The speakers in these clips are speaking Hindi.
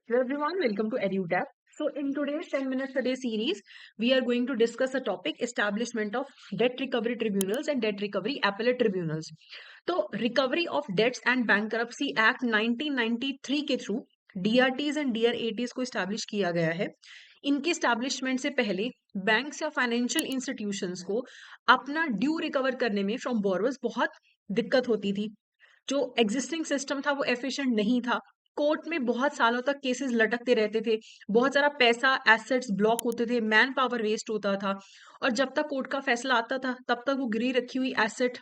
Hello everyone, welcome to EduTap. So in today's 10 minutes a day series, we are going to discuss a topic establishment of debt recovery tribunals and debt recovery appellate tribunals. तो Recovery of Debts and Bankruptcy Act 1993 के थ्रू DRTs एंड DRATs को इस्टेब्लिश किया गया है। इनके इस्टेब्लिशमेंट से पहले बैंक्स या फाइनेंशियल इंस्टीट्यूशंस को अपना ड्यू रिकवर करने में फ्रॉम बोरोवर्स बहुत दिक्कत होती थी। जो एग्जिस्टिंग सिस्टम था वो एफिशिएंट नहीं था। कोर्ट में बहुत सालों तक केसेस लटकते रहते थे, बहुत सारा पैसा एसेट्स ब्लॉक होते थे, मैन पावर वेस्ट होता था। और जब तक कोर्ट का फैसला आता था तब तक वो गिरी रखी हुई एसेट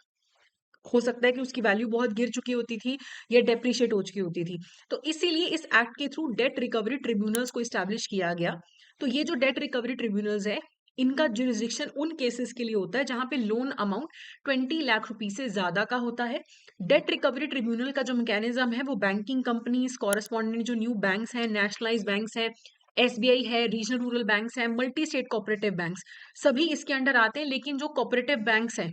हो सकता है कि उसकी वैल्यू बहुत गिर चुकी होती थी या डेप्रिशिएट हो चुकी होती थी। तो इसीलिए इस एक्ट के थ्रू डेट रिकवरी ट्रिब्यूनल्स को इस्टेब्लिश किया गया। तो ये जो डेट रिकवरी ट्रिब्यूनल्स है, इनका जुरिस्डिक्शन उन केसेस के लिए होता है जहां पे लोन अमाउंट 20 लाख रुपीज से ज्यादा का होता है। डेट रिकवरी ट्रिब्यूनल का जो मैकेनिज्म है वो बैंकिंग कंपनीज, कॉरेस्पॉन्डेंट जो न्यू बैंक्स हैं, नेशनलाइज बैंक्स हैं, एसबीआई है, रीजनल रूरल बैंक्स हैं, मल्टी स्टेट कोऑपरेटिव बैंक्स, सभी इसके अंडर आते हैं। लेकिन जो कोऑपरेटिव बैंक्स हैं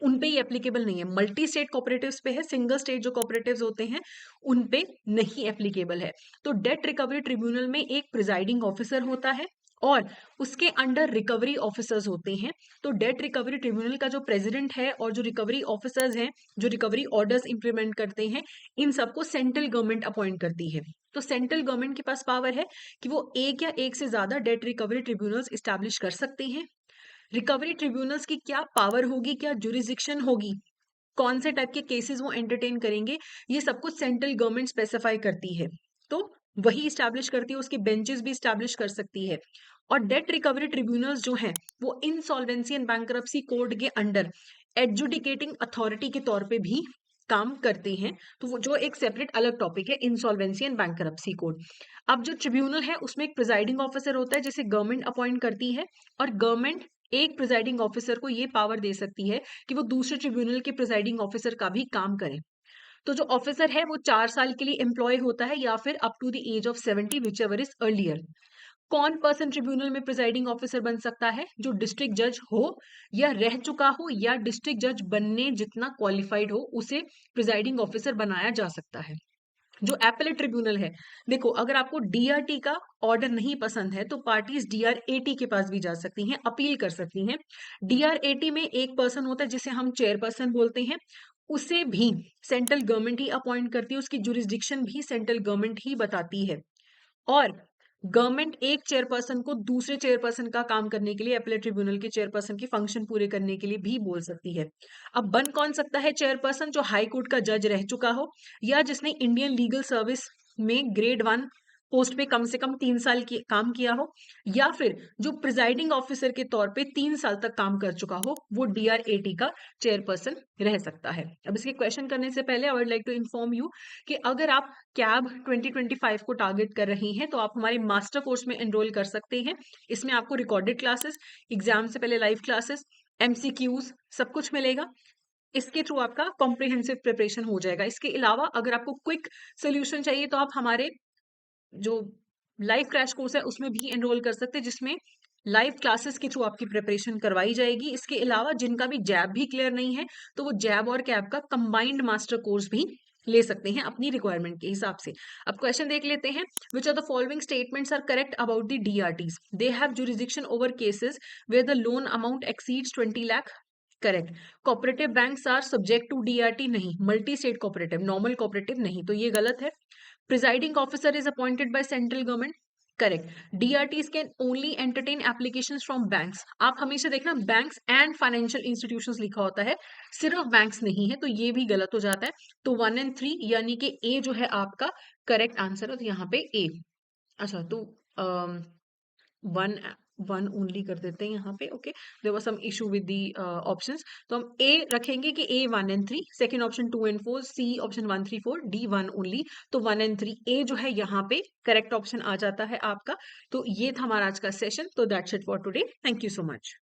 उन पे ये एप्लीकेबल नहीं है। मल्टी स्टेट कोऑपरेटिव्स पे है, सिंगल स्टेट जो कोऑपरेटिव्स होते हैं उन पे नहीं एप्लीकेबल है। तो डेट रिकवरी ट्रिब्यूनल में एक प्रिजाइडिंग ऑफिसर होता है और उसके अंडर रिकवरी ऑफिसर्स होते हैं। तो डेट रिकवरी ट्रिब्यूनल का जो प्रेसिडेंट है और जो रिकवरी ऑफिसर्स हैं, जो रिकवरी ऑर्डर्स इंप्लीमेंट करते हैं, इन सबको सेंट्रल गवर्नमेंट अपॉइंट करती है। तो सेंट्रल गवर्नमेंट के पास पावर है कि वो एक या एक से ज्यादा डेट रिकवरी ट्रिब्यूनल्स इस्टेब्लिश कर सकते हैं। रिकवरी ट्रिब्यूनल्स की क्या पावर होगी, क्या जुरिस्डिक्शन होगी, कौन से टाइप के केसेस वो एंटरटेन करेंगे, ये सब कुछ सेंट्रल गवर्नमेंट स्पेसिफाई करती है। तो वही स्टैब्लिश करती है, उसके बेंचेस भी स्टैब्लिश कर सकती है। और डेट रिकवरी ट्रिब्यूनल्स जो हैं वो इंसॉल्वेंसी एंड बैंक्रप्सी कोड के अंडर एडजुडिकेटिंग अथॉरिटी के तौर पे भी काम करते हैं। तो वो जो एक सेपरेट अलग टॉपिक है, इंसॉल्वेंसी एंड बैंक्रप्सी कोड। अब जो ट्रिब्यूनल है उसमें एक प्रिजाइडिंग ऑफिसर होता है जिसे गवर्नमेंट अपॉइंट करती है। और गवर्नमेंट एक प्रिजाइडिंग ऑफिसर को ये पावर दे सकती है कि वो दूसरे ट्रिब्यूनल के प्रिजाइडिंग ऑफिसर का भी काम करे। तो जो ऑफिसर है वो 4 साल के लिए एम्प्लॉय होता है या फिर up to the age of 70, which ever is earlier. कौन पर्सन ट्रिब्यूनल में प्रिजाइडिंग ऑफिसर बन सकता है? जो डिस्ट्रिक्ट जज हो या रह चुका हो या डिस्ट्रिक्ट जज बनने जितना क्वालिफाइड हो, उसे प्रिजाइडिंग ऑफिसर बनाया जा सकता है। जो एपेलेट ट्रिब्यूनल है, देखो अगर आपको डीआरटी का ऑर्डर नहीं पसंद है तो पार्टीज डीआरएटी के पास भी जा सकती हैं, अपील कर सकती हैं। डीआरएटी में एक पर्सन होता है जिसे हम चेयरपर्सन बोलते हैं, उसे भी सेंट्रल गवर्नमेंट ही अपॉइंट करती है, उसकी जुरिस्डिक्शन भी सेंट्रल गवर्नमेंट ही बताती है। और गवर्नमेंट एक चेयरपर्सन को दूसरे चेयरपर्सन का काम करने के लिए, अपीलेट ट्रिब्यूनल के चेयरपर्सन की फंक्शन पूरे करने के लिए भी बोल सकती है। अब बन कौन सकता है चेयरपर्सन? जो हाई कोर्ट का जज रह चुका हो या जिसने इंडियन लीगल सर्विस में ग्रेड 1 पोस्ट पे कम से कम 3 साल की काम किया हो, या फिर जो प्रिजाइडिंग ऑफिसर के तौर पे 3 साल तक काम कर चुका हो, वो डीआरएटी का चेयरपर्सन रह सकता है। अब इसके क्वेश्चन करने से पहले I would like to inform you कि अगर आप कैब 2025 को टारगेट कर रही हैं तो आप हमारे मास्टर कोर्स में एनरोल कर सकते हैं। इसमें आपको रिकॉर्डेड क्लासेस, एग्जाम से पहले लाइव क्लासेस, एमसीक्यूज सब कुछ मिलेगा। इसके थ्रू आपका कॉम्प्रिहेंसिव प्रिपरेशन हो जाएगा। इसके अलावा अगर आपको क्विक सोल्यूशन चाहिए तो आप हमारे जो लाइव क्रैश कोर्स है उसमें भी एनरोल कर सकते हैं, जिसमें लाइव क्लासेस के थ्रू आपकी प्रिपरेशन करवाई जाएगी। इसके अलावा जिनका भी जैब भी क्लियर नहीं है तो वो जैब और कैब का कंबाइंड मास्टर कोर्स भी ले सकते हैं अपनी रिक्वायरमेंट के हिसाब से। अब क्वेश्चन देख लेते हैं। Which are the following statements are correct about the DRTs? They have jurisdiction over cases where the loan amount exceeds 20 lakh. Correct. Cooperative banks are subject to DRT, नहीं। Multi state cooperative, normal cooperative नहीं, तो ये गलत है। Presiding officer is appointed by central government. Correct. DRTs can only entertain applications from banks. आप हमेशा देखना बैंक्स एंड फाइनेंशियल इंस्टीट्यूशंस लिखा होता है, सिर्फ बैंक्स नहीं है, तो ये भी गलत हो जाता है। तो 1 और 3 यानी कि ए जो है आपका करेक्ट आंसर है, तो यहाँ पे ए। अच्छा, तो वन वन ओनली कर देते हैं यहाँ पे। Okay, there was some issue with the options, तो हम ए रखेंगे कि ए 1 और 3, सेकंड ऑप्शन 2 और 4, सी ऑप्शन 1, 3, 4, डी 1 ओनली। तो 1 और 3 ए जो है यहाँ पे करेक्ट ऑप्शन आ जाता है आपका। तो ये था हमारा आज का सेशन। तो that's it for today. Thank you so much.